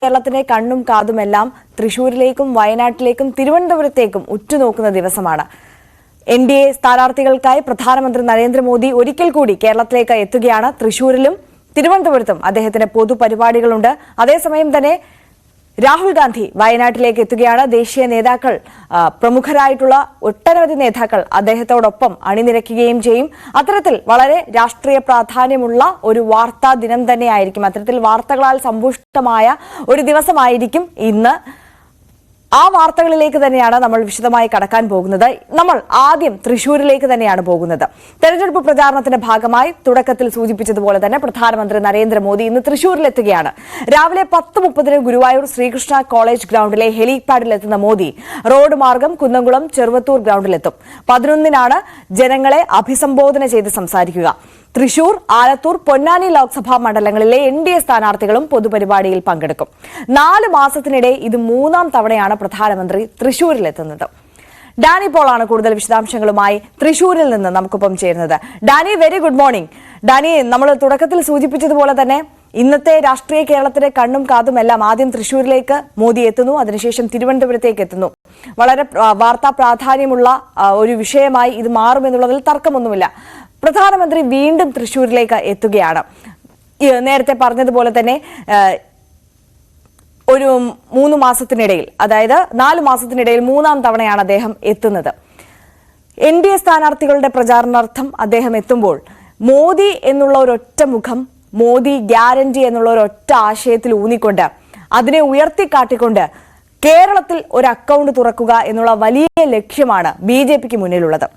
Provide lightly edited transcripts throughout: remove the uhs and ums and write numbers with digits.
കേരളത്തിലെ കണ്ണും കാതുമെല്ലാം തൃശൂരിലേക്കും വയനാട്ടിലേക്കും തിരുവനന്തപുരത്തേക്കും ഉറ്റുനോക്കുന്ന ദിവസമാണ്. NDA സ്ഥാനാർത്ഥികൾക്കായി പ്രധാനമന്ത്രി നരേന്ദ്രമോദി ഒരിക്കൽ കൂടി കേരളത്തിലേക്ക് എത്തുകയാണ്. തൃശൂരിലും തിരുവനന്തപുരത്തും അദ്ദേഹത്തിന് പൊതുപരിപാടികളുണ്ട്. അതേസമയം തന്നെ രാഹുൽ ഗാന്ധി വയനാട്ടിലേക്ക് എത്തുകയാണ്. ദേശീയ നേതാക്കൾ, പ്രമുഖരായിട്ടുള്ള ഒട്ടനവധി നേതാക്കൾ അദ്ദേഹത്തോടൊപ്പം അണിനിരക്കുകയും ചെയ്യും. അത്തരത്തിൽ വളരെ രാഷ്ട്രീയ പ്രാധാന്യമുള്ള ഒരു വാർത്താ ദിനം തന്നെയായിരിക്കും. അത്തരത്തിൽ വാർത്തകളാൽ സമ്പുഷ്ടമായ ഒരു ദിവസമായിരിക്കും ഇന്ന്. ആ വാർത്തകളിലേക്ക് തന്നെയാണ് നമ്മൾ വിശദമായി കടക്കാൻ പോകുന്നത്. നമ്മൾ ആദ്യം തൃശൂരിലേക്ക് തന്നെയാണ് പോകുന്നത്. തെരഞ്ഞെടുപ്പ് പ്രചാരണത്തിന്റെ ഭാഗമായി തുടക്കത്തിൽ സൂചിപ്പിച്ചതുപോലെ തന്നെ പ്രധാനമന്ത്രി നരേന്ദ്രമോദി ഇന്ന് തൃശൂരിലെത്തുകയാണ്. രാവിലെ 10:30 ഗുരുവായൂർ ശ്രീകൃഷ്ണ കോളേജ് ഗ്രൗണ്ടിലെ ഹെലിപാഡിലെത്തുന്ന മോദി റോഡ് മാർഗം കുന്നംകുളം ചെറുവത്തൂർ ഗ്രൗണ്ടിലെത്തും. 11-നാണ് ജനങ്ങളെ അഭിസംബോധന ചെയ്ത് സംസാരിക്കുക. തൃശൂർ, ആലത്തൂർ, പൊന്നാനി ലോക്സഭാ മണ്ഡലങ്ങളിലെ NDA സ്ഥാനാർത്ഥികളും പൊതുപരിപാടിയിൽ പങ്കെടുക്കും. 4 മാസത്തിനിടെ ഇത് 3-ാം തവണയാണ് പ്രധാനമന്ത്രി തൃശൂരിലെത്തുന്നത്. ഡാനി പോളാണ് കൂടുതൽ വിശദാംശങ്ങളുമായി തൃശൂരിൽ നിന്ന് നമുക്കൊപ്പം ചേരുന്നത്. Danny, very good morning. Danny, നമ്മൾ തുടക്കത്തിൽ സൂചിപ്പിച്ചതുപോലെ തന്നെ ഇന്നത്തെ രാഷ്ട്രീയ കേരളത്തിലെ കണ്ണും കാതുമെല്ലാം ആദ്യം തൃശൂരിലേക്ക് മോദി എത്തുന്നു, അതിനുശേഷം തിരുവനന്തപുരത്തേക്ക് എത്തുന്നു. വളരെ വാർത്താ പ്രാധാന്യമുള്ള ഒരു വിഷയമായി ഇത് മാറുമെന്നുള്ളതിൽ തർക്കമൊന്നുമില്ല. പ്രധാനമന്ത്രി വീണ്ടും തൃശൂരിലേക്ക് എത്തുകയാണ്. നേരത്തെ പറഞ്ഞതുപോലെ തന്നെ ഒരു 3 മാസത്തിനിടയിൽ, അതായത് 4 മാസത്തിനിടയിൽ 3-ാം തവണയാണ് അദ്ദേഹം എത്തുന്നത്. NDA സ്ഥാനാർത്ഥികളുടെ പ്രചാരണാർത്ഥം അദ്ദേഹം എത്തുമ്പോൾ മോദി എന്നുള്ള ഒരൊറ്റ മുഖം, മോദി ഗ്യാരണ്ടി എന്നുള്ള ഒരൊറ്റ ആശയത്തിൽ ഊന്നിക്കൊണ്ട് അതിനെ ഉയർത്തിക്കാട്ടിക്കൊണ്ട് കേരളത്തിൽ ഒരു അക്കൗണ്ട് തുറക്കുക എന്നുള്ള വലിയ ലക്ഷ്യമാണ് BJPക്ക് മുന്നിലുള്ളത്.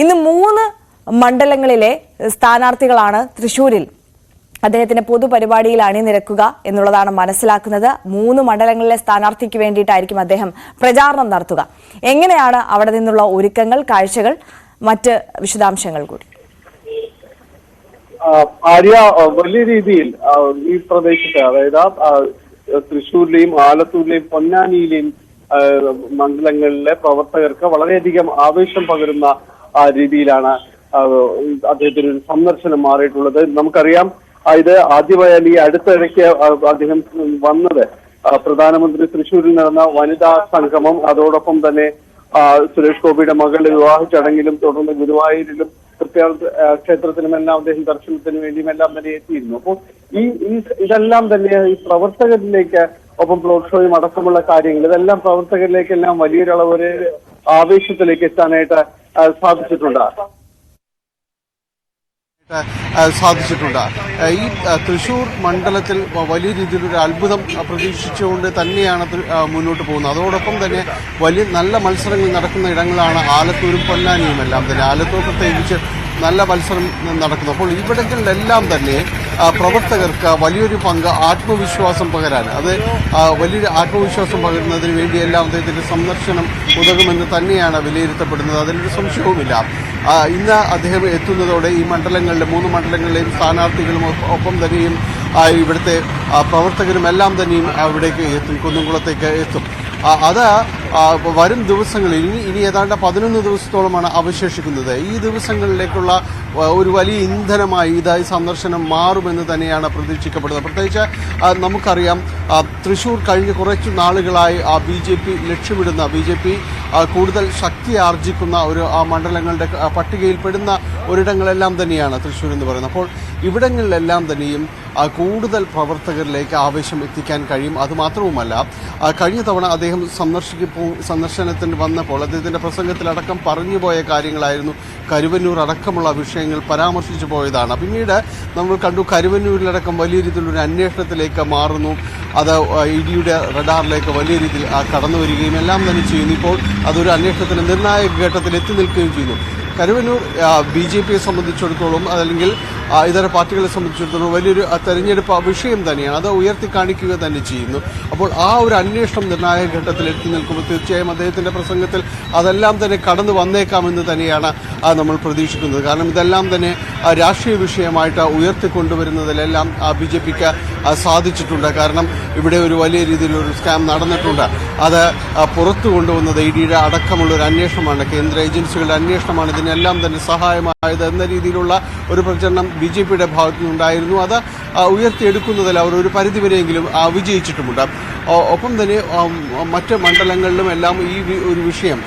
ഇന്ന് 3 മണ്ഡലങ്ങളിലെ സ്ഥാനാർത്ഥികളാണ് തൃശൂരിൽ അദ്ദേഹത്തിന്റെ പൊതുപരിപാടിയിൽ അണിനിരക്കുക എന്നുള്ളതാണ് മനസ്സിലാക്കുന്നത്. 3 മണ്ഡലങ്ങളിലെ സ്ഥാനാർത്ഥിക്ക് വേണ്ടിയിട്ടായിരിക്കും അദ്ദേഹം പ്രചാരണം നടത്തുക. എങ്ങനെയാണ് അവിടെ നിന്നുള്ള ഒരുക്കങ്ങൾ, കാഴ്ചകൾ, മറ്റ് വിശദാംശങ്ങൾ കൂടി? ആര്യ, വലിയ രീതിയിൽ ഈ പ്രദേശത്ത്, അതായത് തൃശ്ശൂരിലെയും ആലത്തൂരിലെയും പൊന്നാനിയിലെയും മണ്ഡലങ്ങളിലെ പ്രവർത്തകർക്ക് വളരെയധികം ആവേശം പകരുന്ന രീതിയിലാണ് അദ്ദേഹത്തിന് ഒരു സന്ദർശനം മാറിയിട്ടുള്ളത്. നമുക്കറിയാം, ഇത് ആദ്യമായാലും ഈ അടുത്തിടയ്ക്ക് അദ്ദേഹം വന്നത് പ്രധാനമന്ത്രി തൃശ്ശൂരിൽ നടന്ന വനിതാ സംഗമം, അതോടൊപ്പം തന്നെ സുരേഷ് ഗോപിയുടെ മകളുടെ വിവാഹ ചടങ്ങിലും തുടർന്ന് ഗുരുവായൂരിലും ക്ഷേത്രത്തിലുമെല്ലാം അദ്ദേഹം ദർശനത്തിന് വേണ്ടിയും എല്ലാം തന്നെ എത്തിയിരുന്നു. അപ്പോൾ ഇതെല്ലാം തന്നെ ഈ പ്രവർത്തകരിലേക്ക്, ഒപ്പം റോഡ് ഷോയും അടക്കമുള്ള കാര്യങ്ങൾ, ഇതെല്ലാം പ്രവർത്തകരിലേക്കെല്ലാം വലിയൊരളവ് ആവേശത്തിലേക്ക് എത്താനായിട്ട് സാധിച്ചിട്ടുണ്ട്. ഈ തൃശൂർ മണ്ഡലത്തിൽ വലിയ രീതിയിലൊരു അത്ഭുതം പ്രതീക്ഷിച്ചുകൊണ്ട് തന്നെയാണ് മുന്നോട്ട് പോകുന്നത്. അതോടൊപ്പം തന്നെ നല്ല മത്സരങ്ങൾ നടക്കുന്ന ഇടങ്ങളാണ് ആലത്തൂരും പൊന്നാനിയും എല്ലാം തന്നെ. ആലത്തൂർ പ്രത്യേകിച്ച് നല്ല മത്സരം നടക്കുന്നു. അപ്പോൾ ഇവിടങ്ങളിലെല്ലാം തന്നെ പ്രവർത്തകർക്ക് വലിയൊരു പങ്ക് ആത്മവിശ്വാസം പകരാൻ, അത് വലിയൊരു ആത്മവിശ്വാസം പകരുന്നതിന് വേണ്ടിയെല്ലാം അദ്ദേഹത്തിന്റെ സന്ദർശനം ഉതകുമെന്ന് തന്നെയാണ് വിലയിരുത്തപ്പെടുന്നത്. അതിലൊരു സംശയവുമില്ല. ഇന്ന് അദ്ദേഹം എത്തുന്നതോടെ ഈ മണ്ഡലങ്ങളിലെ 3 മണ്ഡലങ്ങളിലെയും സ്ഥാനാർത്ഥികളും ഒപ്പം തന്നെയും ഇവിടുത്തെ പ്രവർത്തകരും എല്ലാം തന്നെയും അവിടേക്ക് എത്തും, കുന്നംകുളത്തേക്ക് എത്തും. അത് വരും ദിവസങ്ങളിൽ ഇനി ഏതാണ്ട് 11 ദിവസത്തോളമാണ് അവശേഷിക്കുന്നത്. ഈ ദിവസങ്ങളിലേക്കുള്ള ഒരു വലിയ ഇന്ധനമായി ഇതായി സന്ദർശനം മാറുമെന്ന് തന്നെയാണ് പ്രതീക്ഷിക്കപ്പെടുന്നത്. പ്രത്യേകിച്ച് നമുക്കറിയാം, തൃശൂർ കഴിഞ്ഞ കുറച്ചു നാളുകളായി BJP ലക്ഷ്യമിടുന്ന, BJP കൂടുതൽ ശക്തി ആർജിക്കുന്ന ഒരു മണ്ഡലങ്ങളുടെ പട്ടികയിൽ പെടുന്ന ഒരിടങ്ങളെല്ലാം തന്നെയാണ് തൃശ്ശൂർ എന്ന് പറയുന്നത്. അപ്പോൾ ഇവിടങ്ങളിലെല്ലാം തന്നെയും കൂടുതൽ പ്രവർത്തകരിലേക്ക് ആവേശം എത്തിക്കാൻ കഴിയും. അതുമാത്രവുമല്ല, കഴിഞ്ഞ തവണ അദ്ദേഹം സന്ദർശനത്തിന് വന്നപ്പോൾ അദ്ദേഹത്തിൻ്റെ പ്രസംഗത്തിലടക്കം പറഞ്ഞുപോയ കാര്യങ്ങളായിരുന്നു. കരുവന്നൂർ അടക്കമുള്ള വിഷയങ്ങൾ പരാമർശിച്ചു പോയതാണ്. പിന്നീട് നമ്മൾ കണ്ടു കരുവന്നൂരിലടക്കം വലിയ രീതിയിലൊരു അന്വേഷണത്തിലേക്ക് മാറുന്നു. അത് ഇഡിയുടെ റഡാറിലേക്ക് വലിയ രീതിയിൽ കടന്നു വരികയും എല്ലാം തന്നെ ചെയ്യുന്നു. ഇപ്പോൾ അതൊരു അന്വേഷണത്തിന് നിർണായക ഘട്ടത്തിൽ എത്തി നിൽക്കുകയും ചെയ്യുന്നു. കരുവന്നൂർ BJPയെ സംബന്ധിച്ചിടത്തോളം, അതല്ലെങ്കിൽ ഇതര പാർട്ടികളെ സംബന്ധിച്ചിടത്തോളം വലിയൊരു തെരഞ്ഞെടുപ്പ് വിഷയം തന്നെയാണ്. അത് ഉയർത്തി കാണിക്കുക തന്നെ ചെയ്യുന്നു. അപ്പോൾ ആ ഒരു അന്വേഷണം നിർണായക ഘട്ടത്തിൽ എത്തി നിൽക്കുമ്പോൾ തീർച്ചയായും അദ്ദേഹത്തിൻ്റെ പ്രസംഗത്തിൽ അതെല്ലാം തന്നെ കടന്നു വന്നേക്കാമെന്ന് തന്നെയാണ് നമ്മൾ പ്രതീക്ഷിക്കുന്നത്. കാരണം ഇതെല്ലാം തന്നെ രാഷ്ട്രീയ വിഷയമായിട്ട് ഉയർത്തിക്കൊണ്ടുവരുന്നതിലെല്ലാം BJPക്ക് സാധിച്ചിട്ടുണ്ട്. കാരണം ഇവിടെ ഒരു വലിയ രീതിയിലൊരു സ്കാം നടന്നിട്ടുണ്ട്. അത് പുറത്തു കൊണ്ടുവന്നത് ഇഡിയുടെ അടക്കമുള്ള ഒരു അന്വേഷണമാണ്, കേന്ദ്ര ഏജൻസികളുടെ അന്വേഷണമാണ് ഇതിനെല്ലാം തന്നെ സഹായമായത് എന്ന രീതിയിലുള്ള ഒരു പ്രചരണം BJPയുടെ ഭാഗത്തു നിന്നുണ്ടായിരുന്നു. അത് ഉയർത്തിയെടുക്കുന്നതിൽ അവർ ഒരു പരിധിവരെയെങ്കിലും വിജയിച്ചിട്ടുമുണ്ട്. ഒപ്പം തന്നെ മറ്റ് മണ്ഡലങ്ങളിലും എല്ലാം ഈ ഒരു വിഷയം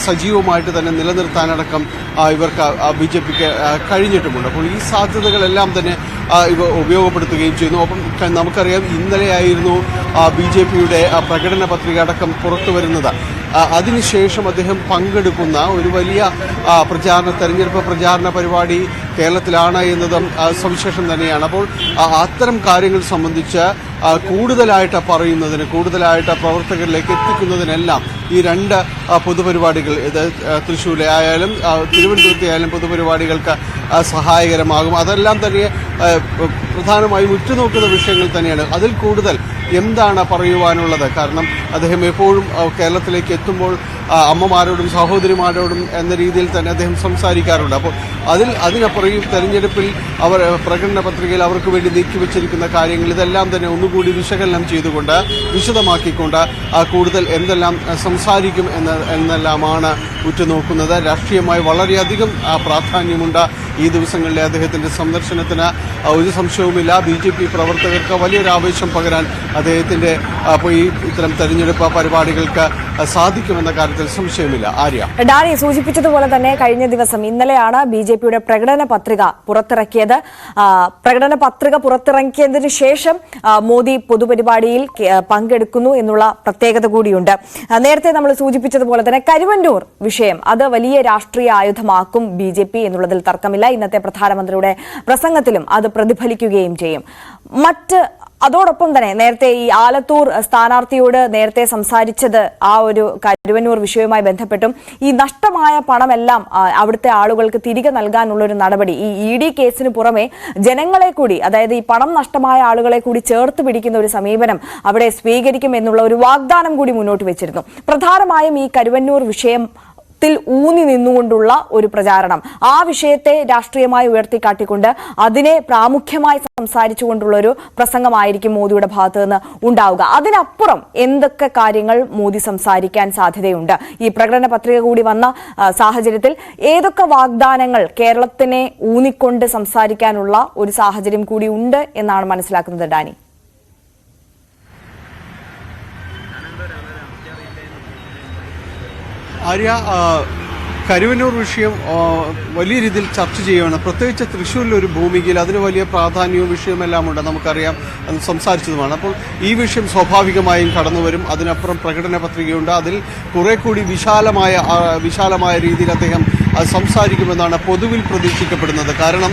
സജീവമായിട്ട് തന്നെ നിലനിർത്താനടക്കം ഇവർക്ക് BJPക്ക് കഴിഞ്ഞിട്ടുമുണ്ട്. അപ്പോൾ ഈ സാധ്യതകളെല്ലാം തന്നെ ഇവ ഉപയോഗപ്പെടുത്തുകയും ചെയ്യുന്നു. ഒപ്പം നമുക്കറിയാം ഇന്നലെയായിരുന്നു BJPയുടെ പ്രകടന പത്രിക അടക്കം പുറത്തു വരുന്നത്. അതിനുശേഷം അദ്ദേഹം പങ്കെടുക്കുന്ന ഒരു വലിയ തെരഞ്ഞെടുപ്പ് പ്രചാരണ പരിപാടി കേരളത്തിലാണ് എന്നതും സവിശേഷം തന്നെയാണ്. അപ്പോൾ അത്തരം കാര്യങ്ങൾ സംബന്ധിച്ച് കൂടുതലായിട്ട് പറയുന്നതിന്, കൂടുതലായിട്ട് പ്രവർത്തകരിലേക്ക് എത്തിക്കുന്നതിനെല്ലാം ഈ രണ്ട് പൊതുപരിപാടികൾ, ഇത് തൃശ്ശൂരിലെ ആയാലും തിരുവനന്തപുരത്തെ ആയാലും പൊതുപരിപാടികൾക്ക് സഹായകരമാകും. അതെല്ലാം തന്നെ പ്രധാനമായും ഉറ്റുനോക്കുന്ന വിഷയങ്ങൾ തന്നെയാണ്. അതിൽ കൂടുതൽ എന്താണ് പറയുവാനുള്ളത്? കാരണം അദ്ദേഹം എപ്പോഴും കേരളത്തിലേക്ക് എത്തുമ്പോൾ അമ്മമാരോടും സഹോദരിമാരോടും എന്ന രീതിയിൽ തന്നെ അദ്ദേഹം സംസാരിക്കാറുണ്ട്. അപ്പോൾ അതിനപ്പുറം തെരഞ്ഞെടുപ്പിൽ അവർ പ്രകടന പത്രികയിൽ അവർക്ക് വേണ്ടി നീക്കിവെച്ചിരിക്കുന്ന കാര്യങ്ങൾ ഇതെല്ലാം തന്നെ ഒന്നുകൂടി വിശകലനം ചെയ്തുകൊണ്ട് വിശദമാക്കിക്കൊണ്ട് കൂടുതൽ എന്തെല്ലാം സംസാരിക്കും എന്നെല്ലാമാണ് ഉറ്റുനോക്കുന്നത്. രാഷ്ട്രീയമായി വളരെയധികം പ്രാധാന്യമുണ്ട് ഈ ദിവസങ്ങളിലെ അദ്ദേഹത്തിന്റെ സന്ദർശനത്തിന്. ഒരു സംശയവുമില്ല, BJP പ്രവർത്തകർക്ക് വലിയൊരു ആവേശം പകരാൻ അദ്ദേഹത്തിന്റെ ഇത്തരം തെരഞ്ഞെടുപ്പ് പരിപാടികൾക്ക് സാധിക്കുമെന്ന കാര്യത്തിൽ സംശയമില്ല. ആര്യ, ഡാനി സൂചിപ്പിച്ചതുപോലെ തന്നെ കഴിഞ്ഞ ദിവസം ഇന്നലെയാണ് BJPയുടെ പ്രകടന പത്രിക പുറത്തിറക്കിയത്. പ്രകടന പത്രിക പുറത്തിറക്കിയതിനു ശേഷം മോദി പൊതുപരിപാടിയിൽ പങ്കെടുക്കുന്നു എന്നുള്ള പ്രത്യേകത കൂടിയുണ്ട്. നേരത്തെ നമ്മൾ സൂചിപ്പിച്ചതുപോലെ തന്നെ കരുവന്നൂർ വിഷയം അത് വലിയ രാഷ്ട്രീയ ആയുധമാക്കും BJP എന്നുള്ളതിൽ തർക്കമില്ല. ഇന്നത്തെ പ്രധാനമന്ത്രിയുടെ പ്രസംഗത്തിലും അത് പ്രതിഫലിക്കുകയും ചെയ്യും. അതോടൊപ്പം തന്നെ നേരത്തെ ഈ ആലത്തൂർ സ്ഥാനാർത്ഥിയോട് നേരത്തെ സംസാരിച്ചത് ആ ഒരു കരുവന്നൂർ വിഷയവുമായി ബന്ധപ്പെട്ടും ഈ നഷ്ടമായ പണമെല്ലാം അവിടുത്തെ ആളുകൾക്ക് തിരികെ നൽകാനുള്ളൊരു നടപടി, ഈ ED കേസിന് പുറമെ ജനങ്ങളെ കൂടി, അതായത് ഈ പണം നഷ്ടമായ ആളുകളെ കൂടി ചേർത്ത് പിടിക്കുന്ന ഒരു സമീപനം അവിടെ സ്വീകരിക്കും എന്നുള്ള ഒരു വാഗ്ദാനം കൂടി മുന്നോട്ട് വെച്ചിരുന്നു. പ്രധാനമായും ഈ കരുവന്നൂർ വിഷയം ഊന്നി നിന്നുകൊണ്ടുള്ള ഒരു പ്രചാരണം, ആ വിഷയത്തെ രാഷ്ട്രീയമായി ഉയർത്തിക്കാട്ടിക്കൊണ്ട് അതിനെ പ്രാമുഖ്യമായി സംസാരിച്ചുകൊണ്ടുള്ള ഒരു പ്രസംഗമായിരിക്കും മോദിയുടെ ഭാഗത്ത് നിന്ന് ഉണ്ടാവുക. അതിനപ്പുറം എന്തൊക്കെ കാര്യങ്ങൾ മോദി സംസാരിക്കാൻ സാധ്യതയുണ്ട്? ഈ പ്രകടന പത്രിക കൂടി വന്ന സാഹചര്യത്തിൽ ഏതൊക്കെ വാഗ്ദാനങ്ങൾ കേരളത്തിനെ ഊന്നിക്കൊണ്ട് സംസാരിക്കാനുള്ള ഒരു സാഹചര്യം കൂടി ഉണ്ട് എന്നാണ് മനസ്സിലാക്കുന്നത് ഡാനി? ആര്യ, കരുവന്നൂർ വിഷയം വലിയ രീതിയിൽ ചർച്ച ചെയ്യുകയാണ്. പ്രത്യേകിച്ച് തൃശ്ശൂരിലൊരു ഭൂമികയിൽ അതിന് വലിയ പ്രാധാന്യവും വിഷയമെല്ലാം ഉണ്ട്, നമുക്കറിയാം, അത് സംസാരിച്ചതുമാണ്. അപ്പോൾ ഈ വിഷയം സ്വാഭാവികമായും കടന്നു വരും. അതിനപ്പുറം പ്രകടന പത്രികയുണ്ട്. അതിൽ കുറെ കൂടി വിശാലമായ രീതിയിൽ അദ്ദേഹം സംസാരിക്കുമെന്നാണ് പൊതുവിൽ പ്രതീക്ഷിക്കപ്പെടുന്നത്. കാരണം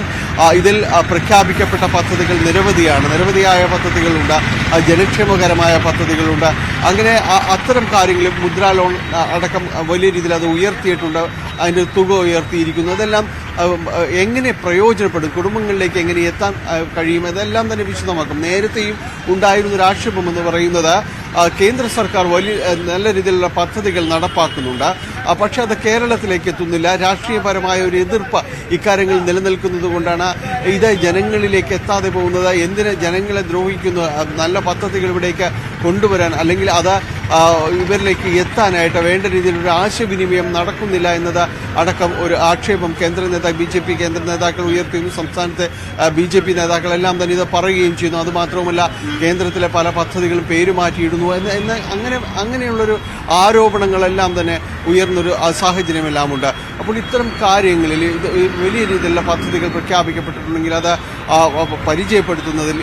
ഇതിൽ പ്രഖ്യാപിക്കപ്പെട്ട പദ്ധതികൾ നിരവധിയായ പദ്ധതികളുണ്ട്, ജനക്ഷേമകരമായ പദ്ധതികളുണ്ട്. അങ്ങനെ അത്തരം കാര്യങ്ങൾ, മുദ്രാ ലോൺ അടക്കം വലിയ രീതിയിൽ അത് ഉയർത്തിയിട്ടുണ്ട്, അതിൻ്റെ തുക ഉയർത്തിയിരിക്കുന്നു. അതെല്ലാം എങ്ങനെ പ്രയോജനപ്പെടും, കുടുംബങ്ങളിലേക്ക് എങ്ങനെ എത്താൻ കഴിയും, അതെല്ലാം തന്നെ വിശദമാക്കും. നേരത്തെയും ഉണ്ടായിരുന്നൊരു ആക്ഷേപം എന്ന് പറയുന്നത് കേന്ദ്ര സർക്കാർ നല്ല രീതിയിലുള്ള പദ്ധതികൾ നടപ്പാക്കുന്നുണ്ട്, പക്ഷെ അത് കേരളത്തിലേക്ക് എത്തുന്നില്ല. രാഷ്ട്രീയപരമായ ഒരു എതിർപ്പ് ഇക്കാര്യങ്ങളിൽ നിലനിൽക്കുന്നത് കൊണ്ടാണ് ഇത് ജനങ്ങളിലേക്ക് എത്താതെ പോകുന്നത്. എന്തിന് ജനങ്ങളെ ദ്രോഹിക്കുന്നു? നല്ല പദ്ധതികൾ ഇവിടേക്ക് കൊണ്ടുവരാൻ, അല്ലെങ്കിൽ അത് ഇവരിലേക്ക് എത്താനായിട്ട് വേണ്ട രീതിയിലൊരു ആശയവിനിമയം നടക്കുന്നില്ല എന്നത് അടക്കം ഒരു ആക്ഷേപം BJP കേന്ദ്ര നേതാക്കൾ ഉയർത്തുന്നു. സംസ്ഥാനത്തെ BJP നേതാക്കളെല്ലാം തന്നെ ഇത് പറയുകയും ചെയ്യുന്നു. അതുമാത്രവുമല്ല, കേന്ദ്രത്തിലെ പല പദ്ധതികളും പേരുമാറ്റിയിടുന്നു അങ്ങനെയുള്ളൊരു ആരോപണങ്ങളെല്ലാം തന്നെ ഉയർന്നൊരു സാഹചര്യമെല്ലാം ഉണ്ട്. അപ്പോൾ ഇത്തരം കാര്യങ്ങളിൽ വലിയ രീതിയിലുള്ള പദ്ധതികൾ പ്രഖ്യാപിക്കപ്പെട്ടിട്ടുണ്ടെങ്കിൽ അത് പരിചയപ്പെടുത്തുന്നതിൽ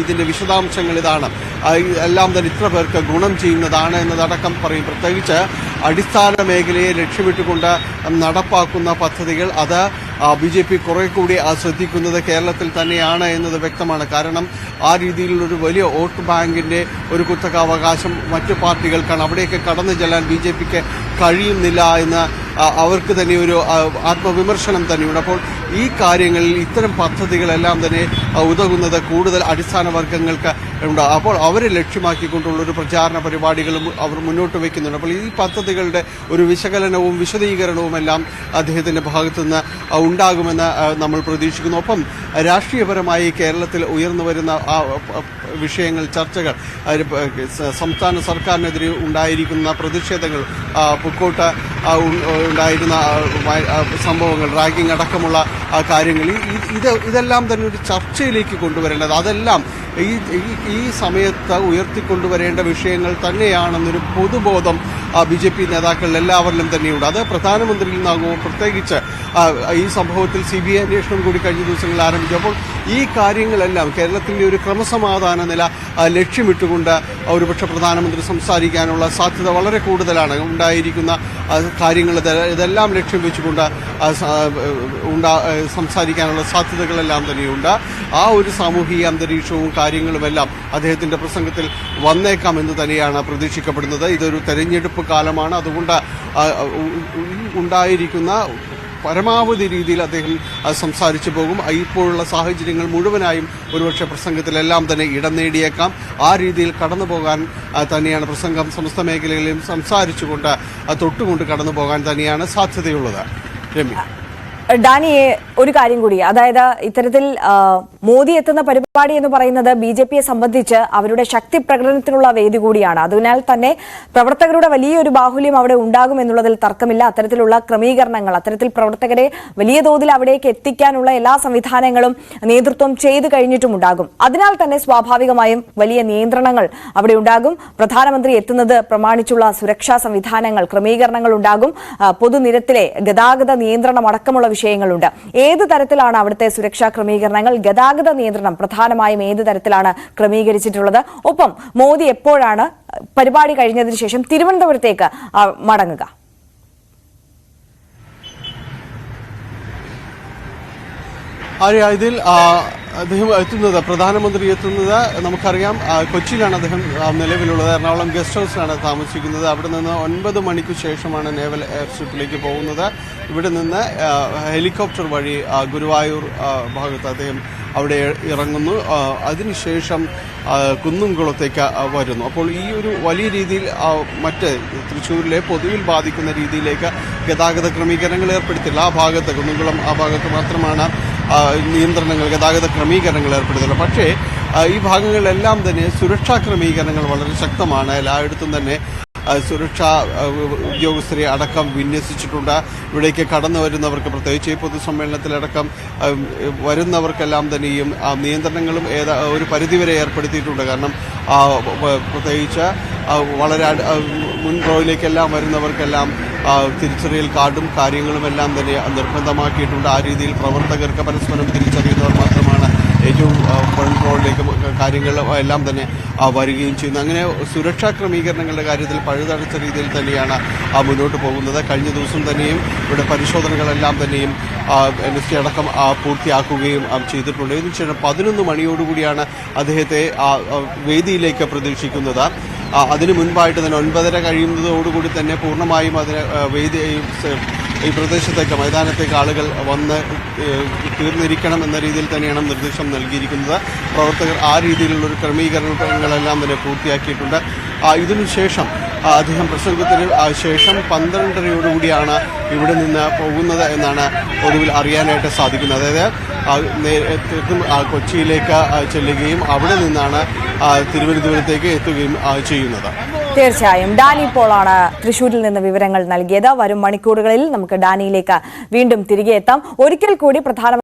ഇതിന്റെ വിശദാംശങ്ങൾ ഇതാണ്, എല്ലാം തന്നെ ഇത്ര പേർക്ക് ഗുണം ചെയ്യുന്നതാണ് എന്നതടക്കം പറയും. പ്രത്യേകിച്ച് അടിസ്ഥാന മേഖലയെ ലക്ഷ്യമിട്ടുകൊണ്ട് നടപ്പാക്കുന്ന പദ്ധതികൾ അത് BJP കുറെ കൂടി ശ്രദ്ധിക്കുന്നത് കേരളത്തിൽ തന്നെയാണ് എന്നത് വ്യക്തമാണ്. കാരണം ആ രീതിയിലുള്ളൊരു വലിയ വോട്ട് ബാങ്കിന്റെ ഒരു കുത്തകാവകാശം മറ്റു പാർട്ടികൾക്കാണ്. അവിടേക്ക് കടന്നു ചെല്ലാൻ BJPക്ക് കഴിയുന്നില്ല എന്ന് അവർക്ക് തന്നെ ഒരു ആത്മവിമർശനം തന്നെയുണ്ട്. അപ്പോൾ ഈ കാര്യങ്ങളിൽ ഇത്തരം പദ്ധതികളെല്ലാം തന്നെ ഉതകുന്നത് കൂടുതൽ അടിസ്ഥാന വർഗങ്ങൾക്ക് ഉണ്ടാകും. അപ്പോൾ അവരെ ലക്ഷ്യമാക്കിക്കൊണ്ടുള്ളൊരു പ്രചാരണ പരിപാടികളും അവർ മുന്നോട്ട് വയ്ക്കുന്നുണ്ട്. അപ്പോൾ ഈ പദ്ധതികളുടെ ഒരു വിശകലനവും വിശദീകരണവും എല്ലാം അദ്ദേഹത്തിൻ്റെ ഭാഗത്തുനിന്ന് ഉണ്ടാകുമെന്ന് നമ്മൾ പ്രതീക്ഷിക്കുന്നു. ഒപ്പം രാഷ്ട്രീയപരമായി കേരളത്തിൽ ഉയർന്നു വരുന്ന വിഷയങ്ങൾ, ചർച്ചകൾ, സംസ്ഥാന സർക്കാരിനെതിരെ ഉണ്ടായിരിക്കുന്ന പ്രതിഷേധങ്ങൾ, പൂക്കോട്ട് ഉണ്ടായിരുന്ന സംഭവങ്ങൾ, റാഗിംഗ് അടക്കമുള്ള കാര്യങ്ങൾ, ഇതെല്ലാം തന്നെ ഒരു ചർച്ചയിലേക്ക് കൊണ്ടുവരേണ്ടത്, അതെല്ലാം ഈ സമയത്ത് ഉയർത്തിക്കൊണ്ടുവരേണ്ട വിഷയങ്ങൾ തന്നെയാണെന്നൊരു പൊതുബോധം BJP നേതാക്കളിൽ എല്ലാവരിലും തന്നെയുണ്ട്. അത് പ്രധാനമന്ത്രിയിൽ നിന്നാകുമോ, പ്രത്യേകിച്ച് ഈ സംഭവത്തിൽ CBI അന്വേഷണം കൂടി കഴിഞ്ഞ ദിവസങ്ങളിൽ ആരംഭിച്ചു. അപ്പോൾ ഈ കാര്യങ്ങളെല്ലാം കേരളത്തിൻ്റെ ഒരു ക്രമസമാധാന നില ലക്ഷ്യമിട്ടുകൊണ്ട് ഒരുപക്ഷെ പ്രധാനമന്ത്രി സംസാരിക്കാനുള്ള സാധ്യത വളരെ കൂടുതലാണ്. ഉണ്ടായിരിക്കുന്ന കാര്യങ്ങൾ ഇതെല്ലാം ലക്ഷ്യം വെച്ചുകൊണ്ട് സംസാരിക്കാനുള്ള സാധ്യതകളെല്ലാം തന്നെയുണ്ട്. ആ ഒരു സാമൂഹിക അന്തരീക്ഷവും കാര്യങ്ങളുമെല്ലാം അദ്ദേഹത്തിൻ്റെ പ്രസംഗത്തിൽ വന്നേക്കാമെന്ന് തന്നെയാണ് പ്രതീക്ഷിക്കപ്പെടുന്നത്. ഇതൊരു തെരഞ്ഞെടുപ്പ് കാലമാണ്. അതുകൊണ്ട് ഉണ്ടായിരിക്കുന്ന പരമാവധി രീതിയിൽ അദ്ദേഹം സംസാരിച്ചു പോകും. ഇപ്പോഴുള്ള സാഹചര്യങ്ങൾ മുഴുവനായും ഒരുപക്ഷെ പ്രസംഗത്തിലെല്ലാം തന്നെ ഇടം നേടിയേക്കാം. ആ രീതിയിൽ കടന്നു പോകാൻ തന്നെയാണ് പ്രസംഗം. സമസ്ത മേഖലകളിലും സംസാരിച്ചുകൊണ്ട് തൊട്ടുകൊണ്ട് കടന്നു പോകാൻ തന്നെയാണ് സാധ്യതയുള്ളത്. രമ്യ, ഡാനി, ഒരു കാര്യം കൂടി, അതായത് ഇത്തരത്തിൽ മോദി എത്തുന്ന പരിപാടി എന്ന് പറയുന്നത് BJPയെ സംബന്ധിച്ച് അവരുടെ ശക്തി പ്രകടനത്തിനുള്ള വേദി കൂടിയാണ്. അതിനാൽ തന്നെ പ്രവർത്തകരുടെ വലിയൊരു ബാഹുല്യം അവിടെ ഉണ്ടാകും എന്നുള്ളതിൽ തർക്കമില്ല. അത്തരത്തിലുള്ള ക്രമീകരണങ്ങൾ, അത്തരത്തിൽ പ്രവർത്തകരെ വലിയ തോതിൽ അവിടേക്ക് എത്തിക്കാനുള്ള എല്ലാ സംവിധാനങ്ങളും നേതൃത്വം ചെയ്തു കഴിഞ്ഞിട്ടുമുണ്ടാകും. അതിനാൽ തന്നെ സ്വാഭാവികമായും വലിയ നിയന്ത്രണങ്ങൾ അവിടെ ഉണ്ടാകും. പ്രധാനമന്ത്രി എത്തുന്നത് പ്രമാണിച്ചുള്ള സുരക്ഷാ സംവിധാനങ്ങൾ, ക്രമീകരണങ്ങൾ ഉണ്ടാകും. പൊതുനിരത്തിലെ ഗതാഗത നിയന്ത്രണം അടക്കമുള്ള വിഷയങ്ങളുണ്ട്. ഏത് തരത്തിലാണ് അവിടുത്തെ സുരക്ഷാ ക്രമീകരണങ്ങൾ, ഗതാഗത നിയന്ത്രണം പ്രധാനമായും ഏത് തരത്തിലാണ് ക്രമീകരിച്ചിട്ടുള്ളത്? ഒപ്പം മോദി എപ്പോഴാണ് പരിപാടി കഴിഞ്ഞതിന് ശേഷം തിരുവനന്തപുരത്തേക്ക് മടങ്ങുക? ഇതിൽ അദ്ദേഹം എത്തുന്നത്, പ്രധാനമന്ത്രി എത്തുന്നത് നമുക്കറിയാം കൊച്ചിയിലാണ് അദ്ദേഹം നിലവിലുള്ളത്. എറണാകുളം ഗസ്റ്റ് ഹൗസിലാണ് താമസിക്കുന്നത്. അവിടെ നിന്ന് 9 മണിക്ക് ശേഷമാണ് നേവൽ എയർസ്ട്രിപ്പിലേക്ക് പോകുന്നത്. ഇവിടെ നിന്ന് ഹെലികോപ്റ്റർ വഴി ഗുരുവായൂർ ഭാഗത്ത് അദ്ദേഹം അവിടെ ഇറങ്ങുന്നു. അതിനുശേഷം കുന്നുംകുളത്തേക്ക് വരുന്നു. അപ്പോൾ ഈ ഒരു വലിയ രീതിയിൽ മറ്റ് തൃശ്ശൂരിലെ പൊതുവിൽ ബാധിക്കുന്ന രീതിയിലേക്ക് ഗതാഗത ക്രമീകരണങ്ങൾ ഏർപ്പെടുത്തില്ല. ആ ഭാഗത്ത്, കുന്നുംകുളം ആ ഭാഗത്ത് മാത്രമാണ് നിയന്ത്രണങ്ങൾ, ഗതാഗത ക്രമീകരണങ്ങൾ ഏർപ്പെടുത്തില്ല. പക്ഷേ ഈ ഭാഗങ്ങളിലെല്ലാം തന്നെ സുരക്ഷാ ക്രമീകരണങ്ങൾ വളരെ ശക്തമാണ്. എല്ലായിടത്തും തന്നെ സുരക്ഷാ ഉദ്യോഗസ്ഥരെ അടക്കം വിന്യസിച്ചിട്ടുണ്ട്. ഇവിടേക്ക് കടന്നു വരുന്നവർക്ക്, പ്രത്യേകിച്ച് ഈ പൊതുസമ്മേളനത്തിലടക്കം വരുന്നവർക്കെല്ലാം തന്നെയും നിയന്ത്രണങ്ങളും ഒരു പരിധിവരെ ഏർപ്പെടുത്തിയിട്ടുണ്ട്. കാരണം പ്രത്യേകിച്ച് വളരെ മുൻ റോയിലേക്കെല്ലാം വരുന്നവർക്കെല്ലാം തിരിച്ചറിയൽ കാർഡും കാര്യങ്ങളുമെല്ലാം തന്നെ നിർബന്ധമാക്കിയിട്ടുണ്ട്. ആ രീതിയിൽ പ്രവർത്തകർക്ക് പരസ്പരം തിരിച്ചറിയുന്നവർ മാത്രമാണ് ഏറ്റവും ഫ്രണ്ട് റോഡിലേക്ക് കാര്യങ്ങൾ എല്ലാം തന്നെ വരികയും ചെയ്യുന്നു. അങ്ങനെ സുരക്ഷാ ക്രമീകരണങ്ങളുടെ കാര്യത്തിൽ പഴുതടച്ച രീതിയിൽ തന്നെയാണ് മുന്നോട്ട് പോകുന്നത്. കഴിഞ്ഞ ദിവസം തന്നെയും ഇവിടെ പരിശോധനകളെല്ലാം തന്നെയും NST അടക്കം പൂർത്തിയാക്കുകയും ചെയ്തിട്ടുണ്ട്. ഇതിനുശേഷം 11 മണിയോടുകൂടിയാണ് അദ്ദേഹത്തെ വേദിയിലേക്ക് പ്രതീക്ഷിക്കുന്നത്. അതിനു മുൻപായിട്ട് തന്നെ 9:30 കഴിയുന്നതോടുകൂടി തന്നെ പൂർണ്ണമായും അതിന് ഈ പ്രദേശത്തേക്ക്, മൈതാനത്തേക്ക് ആളുകൾ വന്ന് തീർന്നിരിക്കണം എന്ന രീതിയിൽ തന്നെയാണ് നിർദ്ദേശം നൽകിയിരിക്കുന്നത്. പ്രവർത്തകർ ആ രീതിയിലുള്ളൊരു ക്രമീകരണങ്ങളെല്ലാം തന്നെ പൂർത്തിയാക്കിയിട്ടുണ്ട്. ഇതിനുശേഷം അദ്ദേഹം പ്രസംഗത്തിന് ശേഷം 12:30യോടുകൂടിയാണ് ഇവിടെ നിന്ന് പോകുന്നത് എന്നാണ് ഒടുവിൽ അറിയാനായിട്ട് സാധിക്കുന്നത്. അതായത് കൊച്ചിയിലേക്ക് ചെല്ലുകയും അവിടെ നിന്നാണ് തിരുവനന്തപുരത്തേക്ക് എത്തുകയും ചെയ്യുന്നത്. തീർച്ചയായും ഡാനി പോളാണ് തൃശ്ശൂരിൽ നിന്ന് വിവരങ്ങൾ നൽകിയത്. വരും മണിക്കൂറുകളിൽ നമുക്ക് ഡാനിയിലേക്ക് വീണ്ടും തിരികെ എത്താം. ഒരിക്കൽ കൂടി പ്രധാനമന്ത്രി